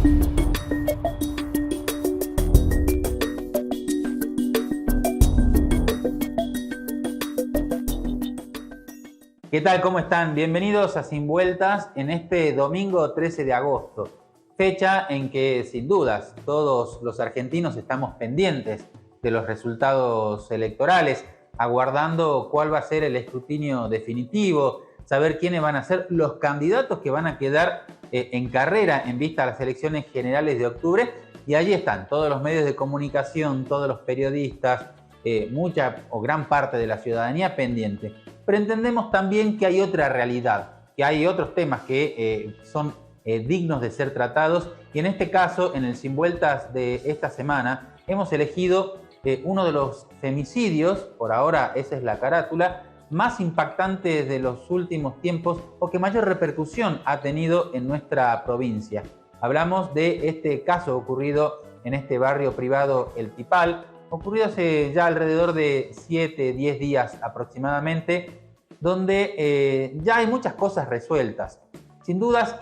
¿Qué tal? ¿Cómo están? Bienvenidos a Sin Vueltas en este domingo 13 de agosto, fecha en que sin dudas todos los argentinos estamos pendientes de los resultados electorales, aguardando cuál va a ser el escrutinio definitivo, saber quiénes van a ser los candidatos que van a quedar en carrera en vista a las elecciones generales de octubre. Y allí están todos los medios de comunicación, todos los periodistas, mucha o gran parte de la ciudadanía pendiente. Pero entendemos también que hay otra realidad, que hay otros temas que son dignos de ser tratados, y en este caso, en el Sin Vueltas de esta semana, hemos elegido uno de los femicidios, por ahora esa es la carátula, más impactantes de los últimos tiempos o que mayor repercusión ha tenido en nuestra provincia. Hablamos de este caso ocurrido en este barrio privado El Tipal, ocurrido hace ya alrededor de 7-10 días aproximadamente, donde ya hay muchas cosas resueltas. Sin dudas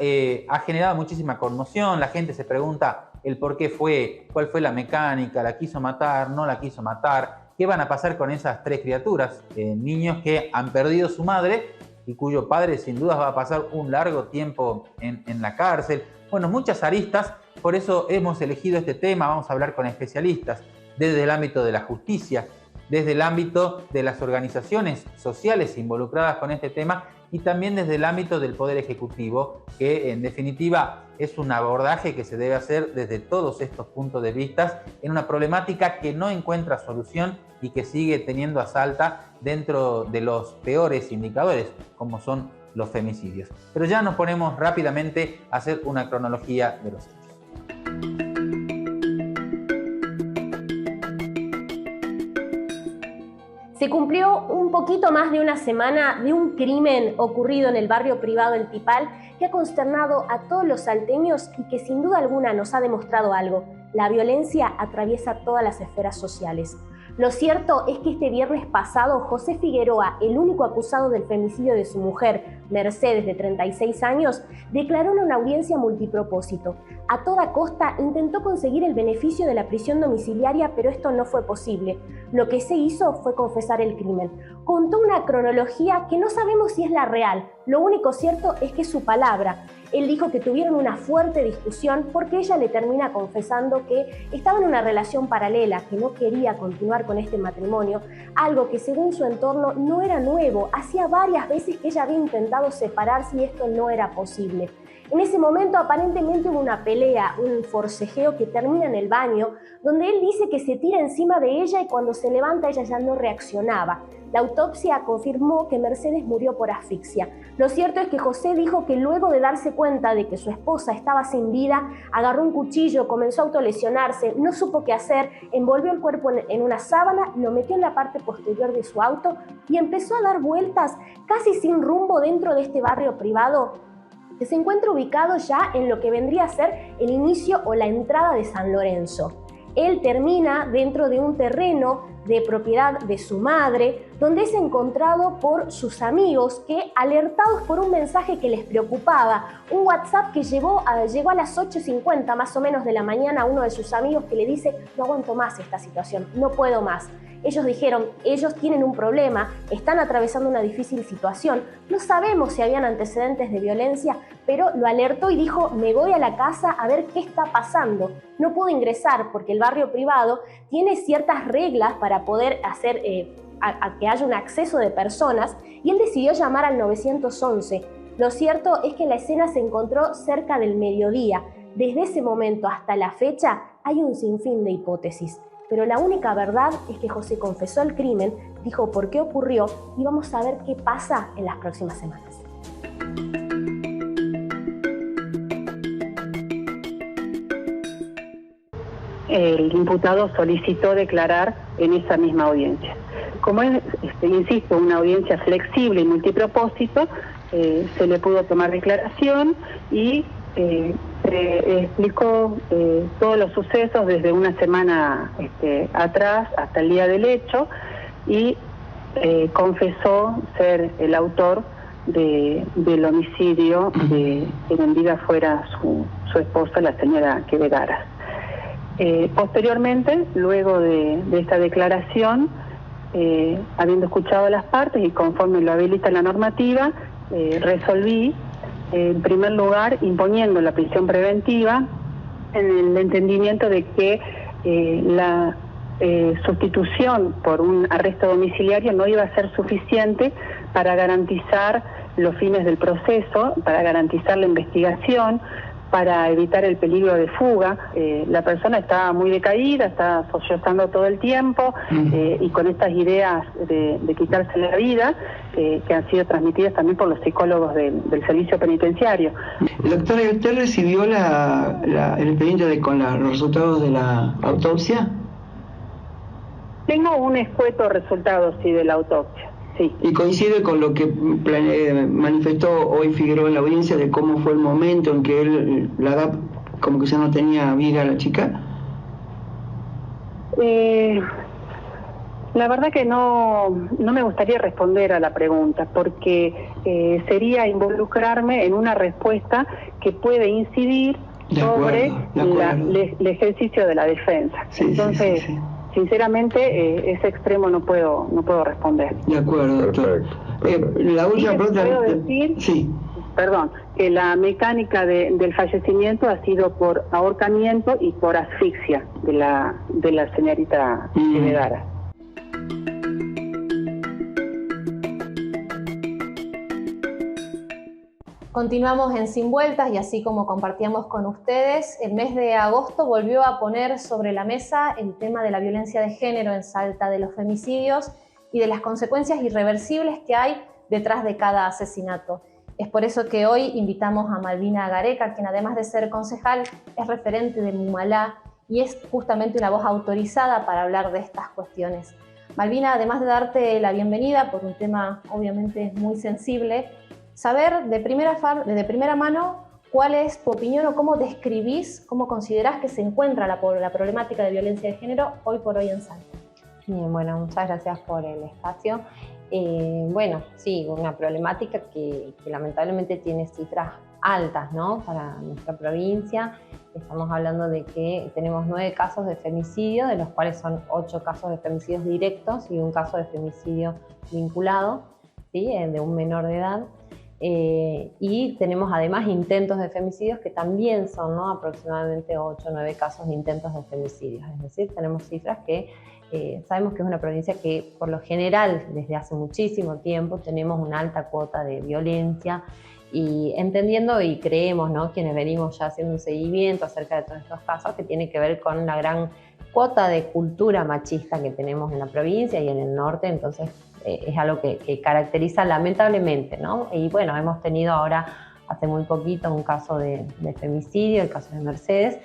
ha generado muchísima conmoción, la gente se pregunta el por qué fue, cuál fue la mecánica, la quiso matar, no la quiso matar, qué van a pasar con esas tres criaturas, niños que han perdido su madre y cuyo padre sin dudas va a pasar un largo tiempo en la cárcel. Bueno, muchas aristas, por eso hemos elegido este tema, vamos a hablar con especialistas desde el ámbito de la justicia, desde el ámbito de las organizaciones sociales involucradas con este tema y también desde el ámbito del Poder Ejecutivo, que en definitiva es un abordaje que se debe hacer desde todos estos puntos de vista en una problemática que no encuentra solución y que sigue teniendo asalta dentro de los peores indicadores, como son los femicidios. Pero ya nos ponemos rápidamente a hacer una cronología de los hechos. Se cumplió un poquito más de una semana de un crimen ocurrido en el barrio privado El Tipal que ha consternado a todos los salteños y que sin duda alguna nos ha demostrado algo: la violencia atraviesa todas las esferas sociales. Lo cierto es que este viernes pasado, José Figueroa, el único acusado del femicidio de su mujer, Mercedes, de 36 años, declaró en una audiencia multipropósito. A toda costa intentó conseguir el beneficio de la prisión domiciliaria, pero esto no fue posible. Lo que se hizo fue confesar el crimen. Contó una cronología que no sabemos si es la real. Lo único cierto es que es su palabra. Él dijo que tuvieron una fuerte discusión porque ella le termina confesando que estaba en una relación paralela, que no quería continuar con este matrimonio, algo que según su entorno no era nuevo. Hacía varias veces que ella había intentado separarse y esto no era posible. En ese momento aparentemente hubo una pelea, un forcejeo que termina en el baño, donde él dice que se tira encima de ella y cuando se levanta ella ya no reaccionaba. La autopsia confirmó que Mercedes murió por asfixia. Lo cierto es que José dijo que luego de darse cuenta de que su esposa estaba sin vida, agarró un cuchillo, comenzó a autolesionarse, no supo qué hacer, envolvió el cuerpo en una sábana, lo metió en la parte posterior de su auto y empezó a dar vueltas casi sin rumbo dentro de este barrio privado que se encuentra ubicado ya en lo que vendría a ser el inicio o la entrada de San Lorenzo. Él termina dentro de un terreno de propiedad de su madre, donde es encontrado por sus amigos que, alertados por un mensaje que les preocupaba, un WhatsApp que llegó a las 8:50 más o menos de la mañana a uno de sus amigos que le dice: no aguanto más esta situación, no puedo más. Ellos dijeron, ellos tienen un problema, están atravesando una difícil situación, no sabemos si habían antecedentes de violencia, pero lo alertó y dijo: me voy a la casa a ver qué está pasando. No pudo ingresar porque el barrio privado tiene ciertas reglas para poder hacer a que haya un acceso de personas y él decidió llamar al 911. Lo cierto es que la escena se encontró cerca del mediodía. Desde ese momento hasta la fecha hay un sinfín de hipótesis. Pero la única verdad es que José confesó el crimen, dijo por qué ocurrió y vamos a ver qué pasa en las próximas semanas. El imputado solicitó declarar en esa misma audiencia. Como es, insisto, una audiencia flexible y multipropósito, se le pudo tomar declaración y explicó todos los sucesos desde una semana atrás hasta el día del hecho y confesó ser el autor del homicidio de quien en vida fuera su esposa, la señora Quevedara. Posteriormente, luego de esta declaración, habiendo escuchado a las partes y conforme lo habilita la normativa, resolví, en primer lugar, imponiendo la prisión preventiva en el entendimiento de que la sustitución por un arresto domiciliario no iba a ser suficiente para garantizar los fines del proceso, para garantizar la investigación, para evitar el peligro de fuga. La persona está muy decaída, está sollozando todo el tiempo y con estas ideas de quitarse la vida que han sido transmitidas también por los psicólogos del servicio penitenciario. Doctora, ¿y usted recibió el expediente con los resultados de la autopsia? Tengo un escueto resultado, sí, de la autopsia. Sí. Y coincide con lo que manifestó hoy Figueroa en la audiencia de cómo fue el momento en que él la da como que ya no tenía vida la chica. La verdad que no me gustaría responder a la pregunta porque sería involucrarme en una respuesta que puede incidir sobre el ejercicio de la defensa. Sí, entonces sí. Sinceramente, ese extremo no puedo responder. De acuerdo, doctor. La última pregunta. Puedo decir, sí. Perdón, que la mecánica del fallecimiento ha sido por ahorcamiento y por asfixia de la señorita Quevedara. Continuamos en Sin Vueltas y así como compartíamos con ustedes, el mes de agosto volvió a poner sobre la mesa el tema de la violencia de género en Salta, de los femicidios y de las consecuencias irreversibles que hay detrás de cada asesinato. Es por eso que hoy invitamos a Malvina Gareca, quien además de ser concejal es referente de Mumalá y es justamente una voz autorizada para hablar de estas cuestiones. Malvina, además de darte la bienvenida por un tema obviamente muy sensible, saber de primera mano cuál es tu opinión o cómo describís, cómo considerás que se encuentra la problemática de violencia de género hoy por hoy en Salta. Bien, bueno, muchas gracias por el espacio. Bueno, sí, una problemática que lamentablemente tiene cifras altas, ¿no? Para nuestra provincia. Estamos hablando de que tenemos 9 casos de femicidio, de los cuales son 8 casos de femicidios directos y un caso de femicidio vinculado, ¿sí? De un menor de edad. Y tenemos además intentos de femicidios que también son, ¿no? Aproximadamente 8 o 9 casos de intentos de femicidios. Es decir, tenemos cifras que sabemos que es una provincia que por lo general desde hace muchísimo tiempo tenemos una alta cuota de violencia y entendiendo y creemos, ¿no? Quienes venimos ya haciendo un seguimiento acerca de todos estos casos que tiene que ver con la gran cuota de cultura machista que tenemos en la provincia y en el norte, entonces es algo que caracteriza lamentablemente, ¿no? Y bueno, hemos tenido ahora hace muy poquito un caso de femicidio, el caso de Mercedes,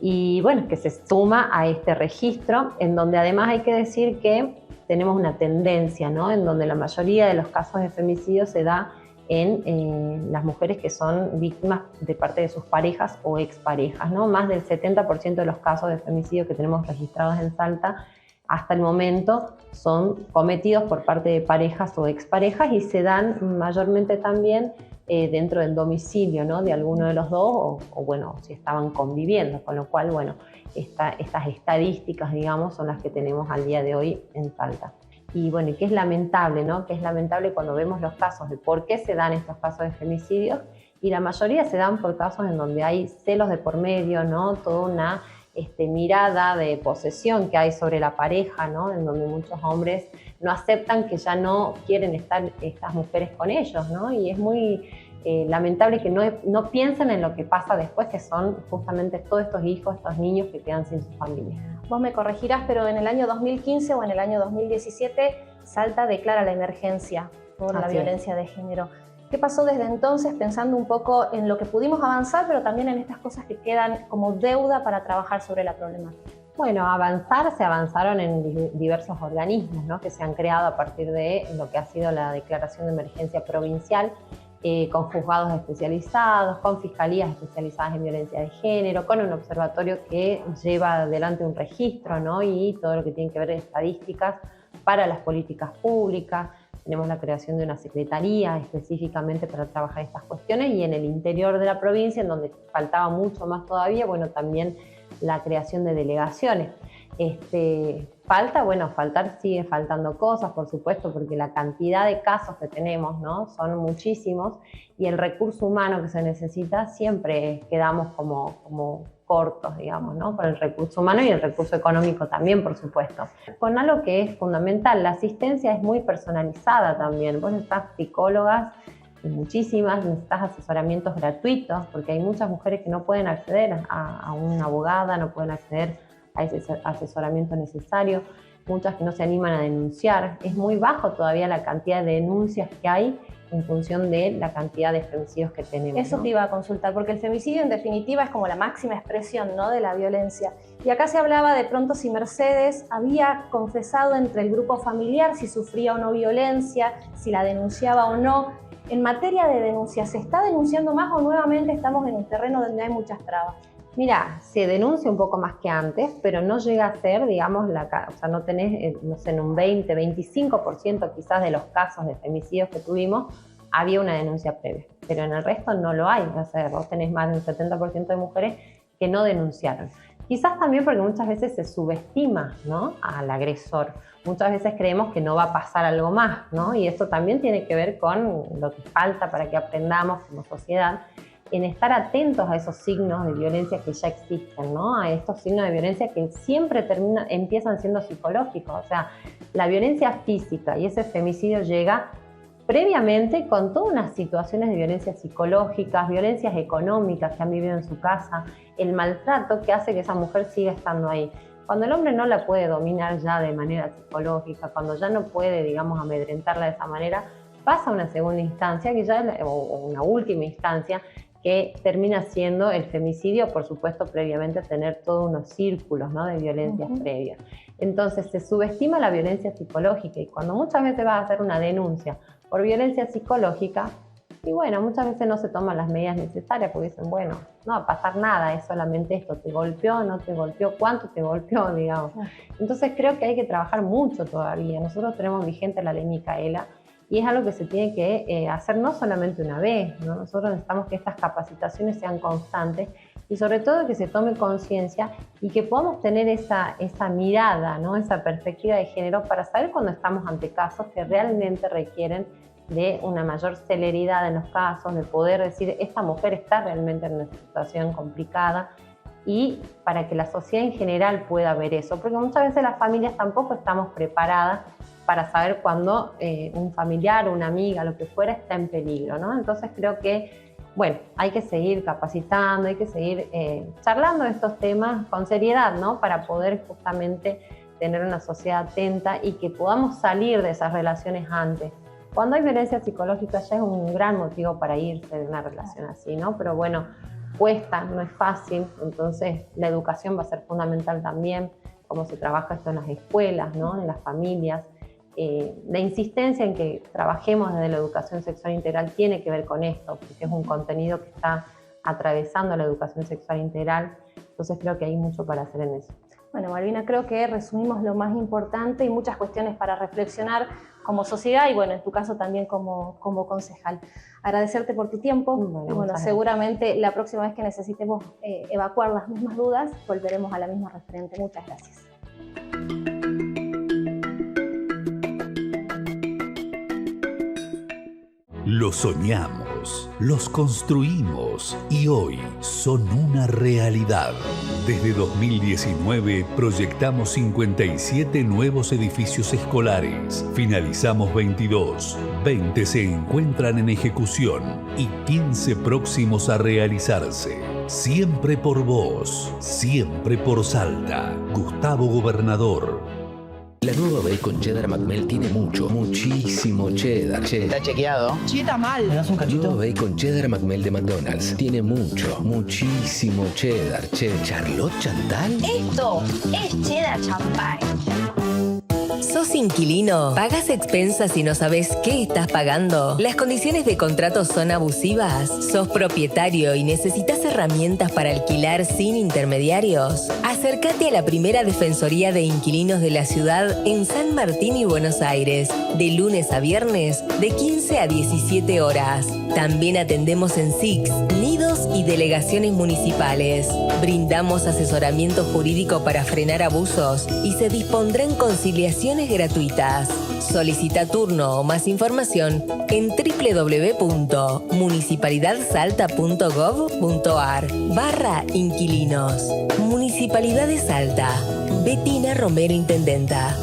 y bueno, que se suma a este registro, en donde además hay que decir que tenemos una tendencia, ¿no? En donde la mayoría de los casos de femicidio se da en las mujeres que son víctimas de parte de sus parejas o exparejas, ¿no? Más del 70% de los casos de femicidio que tenemos registrados en Salta hasta el momento son cometidos por parte de parejas o exparejas y se dan mayormente también dentro del domicilio, ¿no? De alguno de los dos o bueno, si estaban conviviendo, con lo cual, bueno, estas estadísticas, digamos, son las que tenemos al día de hoy en Salta. Y bueno, y que es lamentable, ¿no? Que es lamentable cuando vemos los casos de por qué se dan estos casos de femicidios y la mayoría se dan por casos en donde hay celos de por medio, ¿no? Toda una mirada de posesión que hay sobre la pareja, ¿no? En donde muchos hombres no aceptan que ya no quieren estar estas mujeres con ellos, ¿no? Y es muy lamentable que no piensen en lo que pasa después, que son justamente todos estos hijos, estos niños que quedan sin su familia. Vos me corregirás, pero en el año 2015 o en el año 2017 Salta declara la emergencia por la violencia de género. ¿Qué pasó desde entonces, pensando un poco en lo que pudimos avanzar, pero también en estas cosas que quedan como deuda para trabajar sobre la problemática? Bueno, se avanzaron en diversos organismos, ¿no? Que se han creado a partir de lo que ha sido la declaración de emergencia provincial, con juzgados especializados, con fiscalías especializadas en violencia de género, con un observatorio que lleva adelante un registro, ¿no? Y todo lo que tiene que ver con estadísticas para las políticas públicas. tenemos la creación de una secretaría específicamente para trabajar estas cuestiones, y en el interior de la provincia, en donde faltaba mucho más todavía, bueno, también la creación de delegaciones. Sigue faltando cosas, por supuesto, porque la cantidad de casos que tenemos, ¿no?, son muchísimos, y el recurso humano que se necesita siempre quedamos como cortos, digamos, ¿no?, por el recurso humano y el recurso económico también, por supuesto. Con algo que es fundamental, la asistencia es muy personalizada también. Vos necesitas psicólogas, muchísimas, necesitas asesoramientos gratuitos, porque hay muchas mujeres que no pueden acceder a una abogada, no pueden acceder a ese asesoramiento necesario, muchas que no se animan a denunciar. Es muy bajo todavía la cantidad de denuncias que hay en función de la cantidad de femicidios que tenemos. Eso te iba a consultar, porque el femicidio en definitiva es como la máxima expresión, ¿no?, de la violencia. Y acá se hablaba de pronto si Mercedes había confesado entre el grupo familiar si sufría o no violencia, si la denunciaba o no. En materia de denuncia, ¿se está denunciando más o nuevamente estamos en un terreno donde hay muchas trabas? Mira, se denuncia un poco más que antes, pero no llega a ser, digamos, o sea, no tenés, no sé, en un 20, 25% quizás de los casos de femicidios que tuvimos, había una denuncia previa, pero en el resto no lo hay. O sea, vos tenés más del 70% de mujeres que no denunciaron. Quizás también porque muchas veces se subestima, ¿no?, al agresor. Muchas veces creemos que no va a pasar algo más, ¿no? Y esto también tiene que ver con lo que falta para que aprendamos como sociedad en estar atentos a esos signos de violencia que ya existen, ¿no?, a estos signos de violencia que siempre empiezan siendo psicológicos. O sea, la violencia física y ese femicidio llega previamente con todas unas situaciones de violencia psicológicas, violencias económicas que han vivido en su casa, el maltrato que hace que esa mujer siga estando ahí. Cuando el hombre no la puede dominar ya de manera psicológica, cuando ya no puede, digamos, amedrentarla de esa manera, pasa a una segunda instancia o una última instancia, que termina siendo el femicidio, por supuesto, previamente tener todos unos círculos, ¿no?, de violencias previas. Entonces se subestima la violencia psicológica, y cuando muchas veces vas a hacer una denuncia por violencia psicológica, y bueno, muchas veces no se toman las medidas necesarias porque dicen, bueno, no va a pasar nada, es solamente esto, te golpeó, no te golpeó, cuánto te golpeó, digamos. Entonces creo que hay que trabajar mucho todavía. Nosotros tenemos vigente la ley Micaela, y es algo que se tiene que hacer no solamente una vez, ¿no? Nosotros necesitamos que estas capacitaciones sean constantes, y sobre todo que se tome conciencia y que podamos tener esa mirada, ¿no?, esa perspectiva de género para saber cuando estamos ante casos que realmente requieren de una mayor celeridad en los casos, de poder decir, esta mujer está realmente en una situación complicada, y para que la sociedad en general pueda ver eso, porque muchas veces las familias tampoco estamos preparadas para saber cuando un familiar, una amiga, lo que fuera, está en peligro, ¿no? Entonces creo que, bueno, hay que seguir capacitando, hay que seguir charlando de estos temas con seriedad, ¿no?, para poder justamente tener una sociedad atenta y que podamos salir de esas relaciones antes. Cuando hay violencia psicológica ya es un gran motivo para irse de una relación así, ¿no? Pero bueno, cuesta, no es fácil, entonces la educación va a ser fundamental también, cómo se trabaja esto en las escuelas, ¿no?, en las familias. La insistencia en que trabajemos desde la educación sexual integral tiene que ver con esto, porque es un contenido que está atravesando la educación sexual integral, entonces creo que hay mucho para hacer en eso. Bueno, Malvina, creo que resumimos lo más importante y muchas cuestiones para reflexionar como sociedad y, bueno, en tu caso también como concejal. Agradecerte por tu tiempo. Bueno, seguramente la próxima vez que necesitemos evacuar las mismas dudas, volveremos a la misma referente. Muchas gracias. Los soñamos, los construimos y hoy son una realidad. Desde 2019 proyectamos 57 nuevos edificios escolares. Finalizamos 22, 20 se encuentran en ejecución y 15 próximos a realizarse. Siempre por vos, siempre por Salta. Gustavo Gobernador. La nueva bacon cheddar McMelt tiene muchísimo cheddar. Está chequeado. Sí, está mal. ¿Me das un cachito? Nueva bacon cheddar McMelt de McDonald's tiene muchísimo cheddar. Charlotte Chantal. Esto es cheddar champagne. ¿Sos inquilino? ¿Pagás expensas y no sabés qué estás pagando? ¿Las condiciones de contrato son abusivas? ¿Sos propietario y necesitas herramientas para alquilar sin intermediarios? Acércate a la primera Defensoría de Inquilinos de la ciudad en San Martín y Buenos Aires, de lunes a viernes, de 15 a 17 horas. También atendemos en SIX, nidos y delegaciones municipales. Brindamos asesoramiento jurídico para frenar abusos y se dispondrán conciliaciones gratuitas. Solicita turno o más información en www.municipalidadsalta.gov.ar/inquilinos. Municipalidad de Salta. Betina Romero, Intendenta.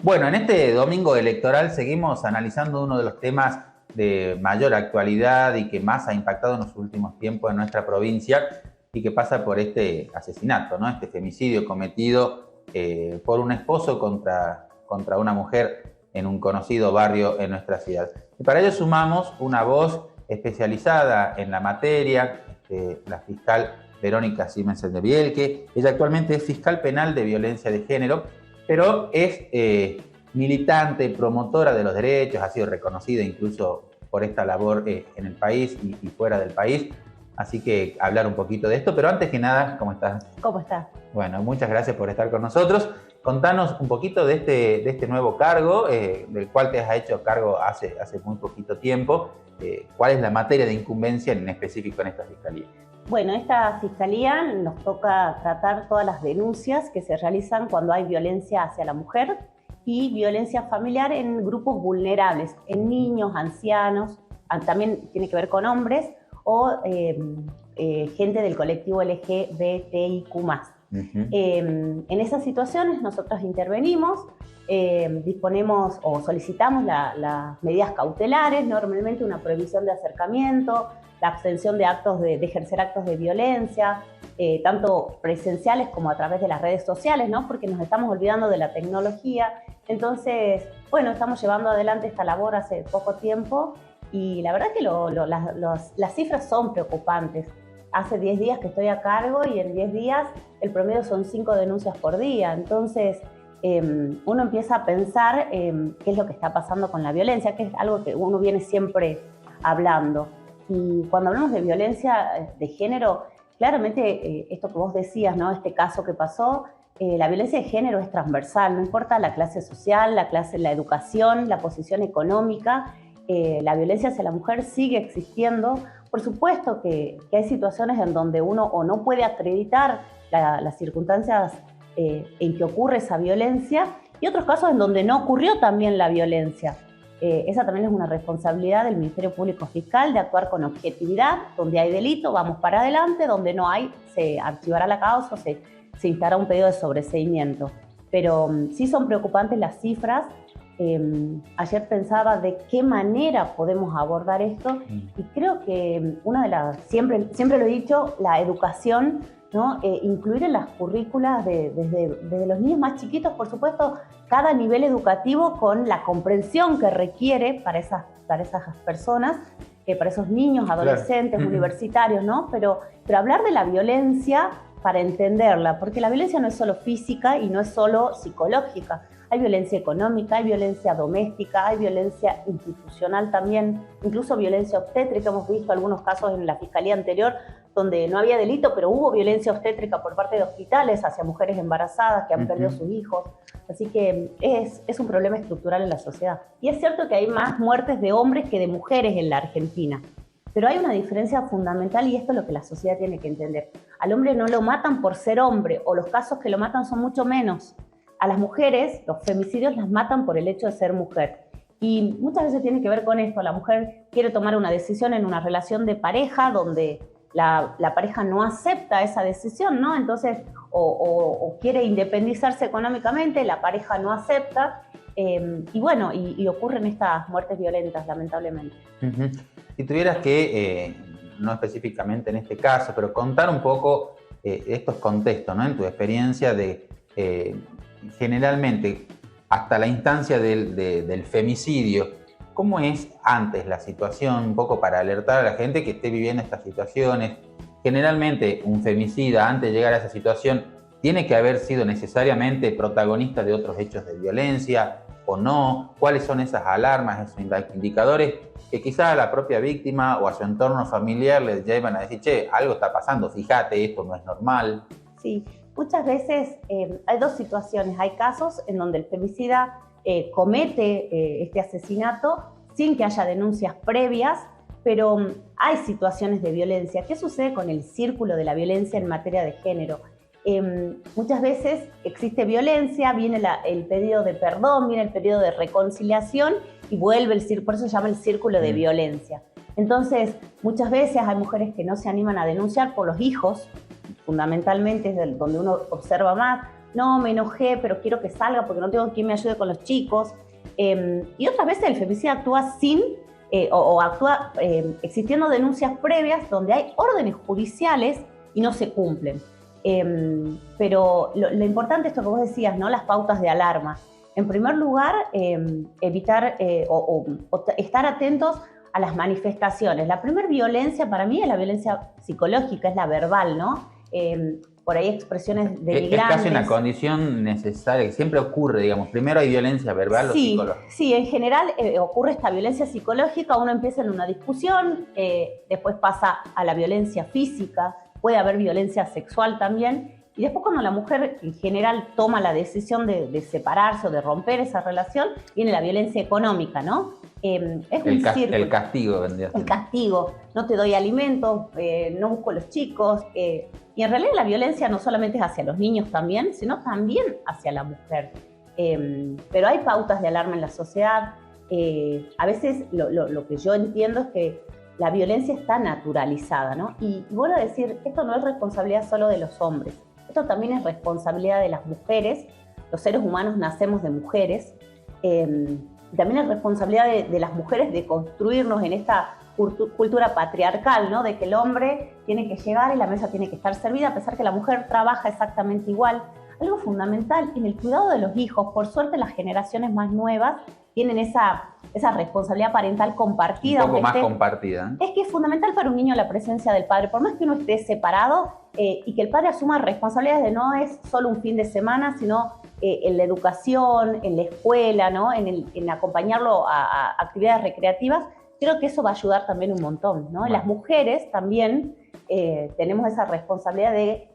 Bueno, en este domingo electoral seguimos analizando uno de los temas de mayor actualidad y que más ha impactado en los últimos tiempos en nuestra provincia y que pasa por este asesinato, ¿no? Este femicidio cometido por un esposo contra una mujer en un conocido barrio en nuestra ciudad. Y para ello sumamos una voz especializada en la materia, la fiscal Verónica Siemens de Bielke. Ella actualmente es fiscal penal de violencia de género, pero es militante, promotora de los derechos, ha sido reconocida incluso por esta labor en el país y fuera del país. Así que hablar un poquito de esto, pero antes que nada, ¿cómo estás? ¿Cómo estás? Bueno, muchas gracias por estar con nosotros. Contanos un poquito de este nuevo cargo, del cual te has hecho cargo hace muy poquito tiempo. ¿Cuál es la materia de incumbencia en específico en esta fiscalía? Bueno, esta fiscalía nos toca tratar todas las denuncias que se realizan cuando hay violencia hacia la mujer y violencia familiar en grupos vulnerables, en niños, ancianos, también tiene que ver con hombres o gente del colectivo LGBTIQ+. En esas situaciones nosotros intervenimos, disponemos o solicitamos las medidas cautelares, normalmente una prohibición de acercamiento, la abstención de ejercer actos de violencia, tanto presenciales como a través de las redes sociales, ¿no? Porque nos estamos olvidando de la tecnología. Entonces, bueno, estamos llevando adelante esta labor hace poco tiempo y la verdad que las cifras son preocupantes. Hace 10 días que estoy a cargo y en 10 días el promedio son 5 denuncias por día. Entonces, uno empieza a pensar qué es lo que está pasando con la violencia, que es algo que uno viene siempre hablando. Y cuando hablamos de violencia de género, claramente esto que vos decías, ¿no? Este caso que pasó, la violencia de género es transversal, no importa la clase social, la educación, la posición económica, la violencia hacia la mujer sigue existiendo. Por supuesto que hay situaciones en donde uno o no puede acreditar las circunstancias en que ocurre esa violencia y otros casos en donde no ocurrió también la violencia. Esa también es una responsabilidad del Ministerio Público Fiscal de actuar con objetividad. Donde hay delito, vamos para adelante. Donde no hay, se archivará la causa o se instará un pedido de sobreseimiento. Pero sí son preocupantes las cifras. Ayer pensaba de qué manera podemos abordar esto y creo que una de las, siempre lo he dicho, la educación, ¿no? Incluir en las currículas desde los niños más chiquitos, por supuesto, cada nivel educativo con la comprensión que requiere para esas personas, para esos niños, adolescentes, claro, universitarios, ¿no? Pero hablar de la violencia para entenderla, porque la violencia no es solo física y no es solo psicológica. Hay violencia económica, hay violencia doméstica, hay violencia institucional también, incluso violencia obstétrica. Hemos visto algunos casos en la fiscalía anterior donde no había delito, pero hubo violencia obstétrica por parte de hospitales hacia mujeres embarazadas que han perdido sus hijos. Así que es un problema estructural en la sociedad. Y es cierto que hay más muertes de hombres que de mujeres en la Argentina. Pero hay una diferencia fundamental y esto es lo que la sociedad tiene que entender. Al hombre no lo matan por ser hombre, o los casos que lo matan son mucho menos. A las mujeres, los femicidios las matan por el hecho de ser mujer. Y muchas veces tiene que ver con esto. La mujer quiere tomar una decisión en una relación de pareja donde la pareja no acepta esa decisión, ¿no? Entonces, o quiere independizarse económicamente, la pareja no acepta. Y bueno, y ocurren estas muertes violentas, lamentablemente. Si tuvieras que, no específicamente en este caso, pero contar un poco estos contextos, ¿no? En tu experiencia de... generalmente, hasta la instancia del femicidio, ¿cómo es antes la situación? Un poco para alertar a la gente que esté viviendo estas situaciones, Generalmente un femicida, antes de llegar a esa situación, tiene que haber sido necesariamente protagonista de otros hechos de violencia o no. ¿Cuáles son esas alarmas, esos indicadores que quizás a la propia víctima o a su entorno familiar les llevan a decir, che, algo está pasando, fíjate, esto no es normal? Sí, muchas veces hay dos situaciones. Hay casos en donde el femicida comete este asesinato sin que haya denuncias previas, pero hay situaciones de violencia. ¿Qué sucede con el círculo de la violencia en materia de género? Muchas veces existe violencia, viene el pedido de perdón, viene el pedido de reconciliación y vuelve el círculo, por eso se llama el círculo de violencia. Entonces, muchas veces hay mujeres que no se animan a denunciar por los hijos, fundamentalmente es donde uno observa más. No, me enojé, pero quiero que salga porque no tengo quien me ayude con los chicos. Y otras veces el femicida actúa sin o actúa existiendo denuncias previas donde hay órdenes judiciales y no se cumplen. Pero lo importante es esto que vos decías, ¿no? Las pautas de alarma. En primer lugar, evitar o estar atentos a las manifestaciones. La primera violencia para mí es la violencia psicológica, es la verbal, ¿no? Por ahí expresiones denigrantes. Es casi una condición necesaria, que siempre ocurre, digamos. Primero hay violencia verbal o psicológica. Sí, en general ocurre esta violencia psicológica, uno empieza en una discusión, después pasa a la violencia física, puede haber violencia sexual también, y después cuando la mujer en general toma la decisión de separarse o de romper esa relación, viene la violencia económica, ¿no? Es un círculo. El castigo vendría a ser. El castigo, no te doy alimentos, no busco a los chicos, y en realidad la violencia no solamente es hacia los niños también, sino también hacia la mujer. Pero hay pautas de alarma en la sociedad. A veces lo que yo entiendo es que la violencia está naturalizada, ¿no? Y vuelvo a decir, esto no es responsabilidad solo de los hombres, esto también es responsabilidad de las mujeres. Los seres humanos nacemos de mujeres. También es responsabilidad de las mujeres de construirnos en esta cultura patriarcal, ¿no? De que el hombre tiene que llegar y la mesa tiene que estar servida, a pesar que la mujer trabaja exactamente igual. Algo fundamental en el cuidado de los hijos, por suerte las generaciones más nuevas tienen esa responsabilidad parental compartida. Un poco más compartida. Es que es fundamental para un niño la presencia del padre, por más que uno esté separado y que el padre asuma responsabilidades de no es solo un fin de semana, sino en la educación, en la escuela, ¿no? en acompañarlo a actividades recreativas. Creo que eso va a ayudar también un montón, ¿no? Bueno. Las mujeres también tenemos esa responsabilidad de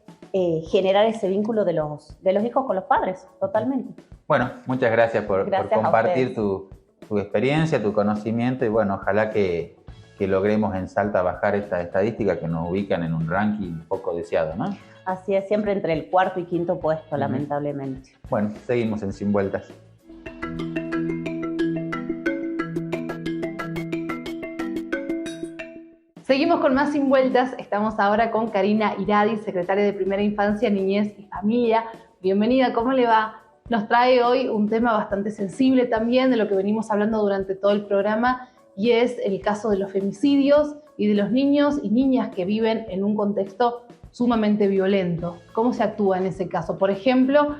generar ese vínculo de los hijos con los padres, totalmente. Bueno, muchas gracias por compartir tu experiencia, tu conocimiento, y bueno, ojalá que logremos en Salta bajar esta estadística que nos ubican en un ranking poco deseado, ¿no? Así es, siempre entre el 4º y 5º puesto, lamentablemente. Bueno, seguimos en Sin Vueltas. Seguimos con más Sin Vueltas. Estamos ahora con Karina Iradi, secretaria de Primera Infancia, Niñez y Familia. Bienvenida, ¿cómo le va? Nos trae hoy un tema bastante sensible también, de lo que venimos hablando durante todo el programa, y es el caso de los femicidios y de los niños y niñas que viven en un contexto sumamente violento. ¿Cómo se actúa en ese caso? Por ejemplo,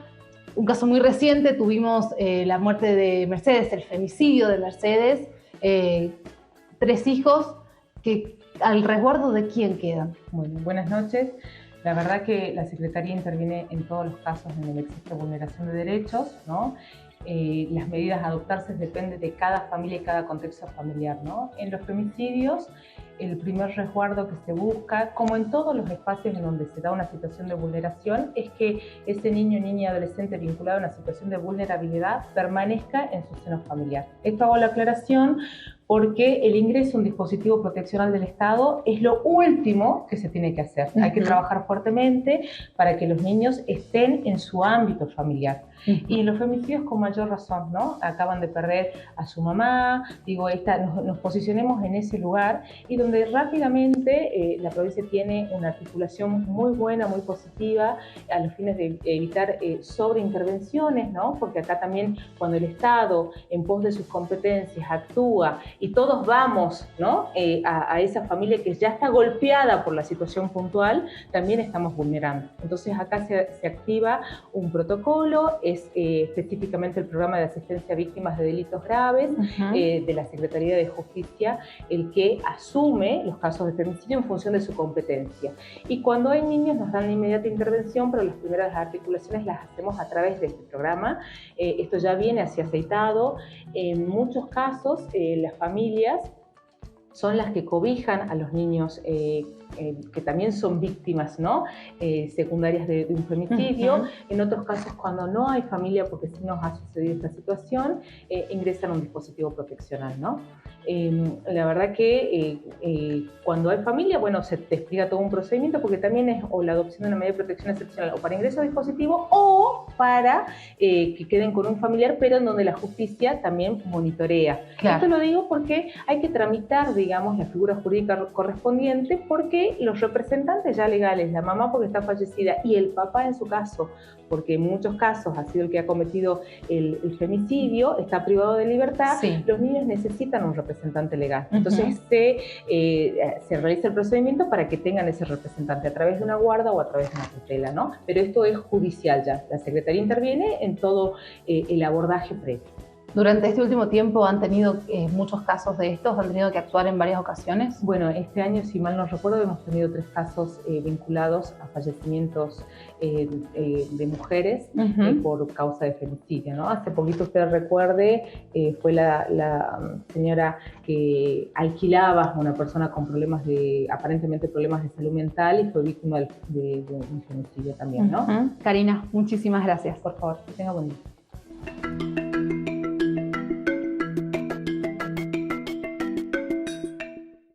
un caso muy reciente, tuvimos la muerte de Mercedes, el femicidio de Mercedes, 3 hijos que al resguardo de quién quedan. Bueno, buenas noches. La verdad que la Secretaría interviene en todos los casos en el que existe vulneración de derechos, ¿no? Las medidas a adoptarse dependen de cada familia y cada contexto familiar, ¿no? En los femicidios, el primer resguardo que se busca, como en todos los espacios en donde se da una situación de vulneración, es que ese niño, niña y adolescente vinculado a una situación de vulnerabilidad permanezca en su seno familiar. Esto hago la aclaración porque el ingreso a un dispositivo proteccional del Estado es lo último que se tiene que hacer. Hay que trabajar fuertemente para que los niños estén en su ámbito familiar. Y los femicidios con mayor razón, ¿no? Acaban de perder a su mamá, digo, nos posicionemos en ese lugar y donde rápidamente la provincia tiene una articulación muy buena, muy positiva, a los fines de evitar sobreintervenciones, ¿no? Porque acá también cuando el Estado, en pos de sus competencias, actúa y todos vamos, ¿no? a esa familia que ya está golpeada por la situación puntual, también estamos vulnerando. Entonces acá se activa un protocolo, es específicamente el programa de asistencia a víctimas de delitos graves de la Secretaría de Justicia el que asume asume los casos de femicidio en función de su competencia. Y cuando hay niños nos dan la inmediata intervención, pero las primeras articulaciones las hacemos a través de este programa. Esto ya viene así aceitado. En muchos casos las familias son las que cobijan a los niños que también son víctimas, ¿no? Secundarias de un femicidio. En otros casos, cuando no hay familia, porque sí nos ha sucedido esta situación, ingresan a un dispositivo proteccional, ¿no? La verdad que cuando hay familia, bueno, se te explica todo un procedimiento, porque también es o la adopción de una medida de protección excepcional o para ingreso a dispositivo o para que queden con un familiar, pero en donde la justicia también monitorea. Claro. Esto lo digo porque hay que tramitar, digamos, la figura jurídica correspondiente, porque los representantes ya legales, la mamá porque está fallecida y el papá en su caso, porque en muchos casos ha sido el que ha cometido el femicidio, está privado de libertad, sí. Los niños necesitan un representante legal. Entonces se realiza el procedimiento para que tengan ese representante a través de una guarda o a través de una tutela, ¿no? Pero esto es judicial ya. La Secretaría interviene en todo el abordaje previo. Durante este último tiempo han tenido muchos casos de estos, han tenido que actuar en varias ocasiones. Bueno, este año, si mal no recuerdo, hemos tenido 3 casos vinculados a fallecimientos de mujeres por causa de femicidio, ¿no? Hace poquito, usted recuerde, fue la señora que alquilaba a una persona con problemas aparentemente problemas de salud mental, y fue víctima de un femicidio también, ¿no? Karina, muchísimas gracias. Por favor, que tenga buen día.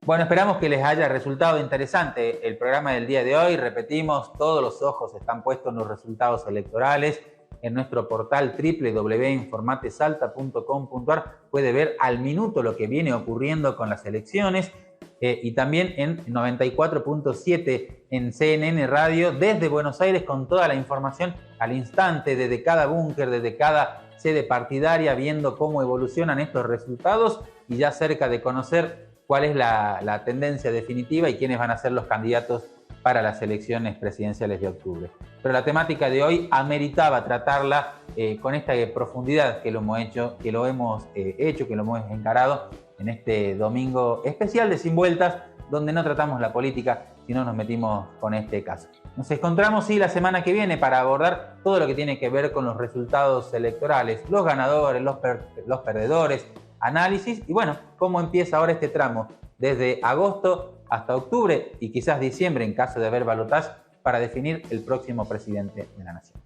Bueno, esperamos que les haya resultado interesante el programa del día de hoy. Repetimos, todos los ojos están puestos en los resultados electorales. En nuestro portal www.informatesalta.com.ar puede ver al minuto lo que viene ocurriendo con las elecciones, y también en 94.7 en CNN Radio desde Buenos Aires, con toda la información al instante, desde cada búnker, desde cada sede partidaria, viendo cómo evolucionan estos resultados y ya cerca de conocer cuál es la tendencia definitiva y quiénes van a ser los candidatos para las elecciones presidenciales de octubre. Pero la temática de hoy ameritaba tratarla con esta profundidad que lo hemos encarado en este domingo especial de Sin Vueltas, donde no tratamos la política, sino nos metimos con este caso. Nos encontramos la semana que viene para abordar todo lo que tiene que ver con los resultados electorales, los ganadores, los perdedores, análisis y bueno, cómo empieza ahora este tramo desde agosto hasta octubre y quizás diciembre en caso de haber balotaje para definir el próximo presidente de la nación.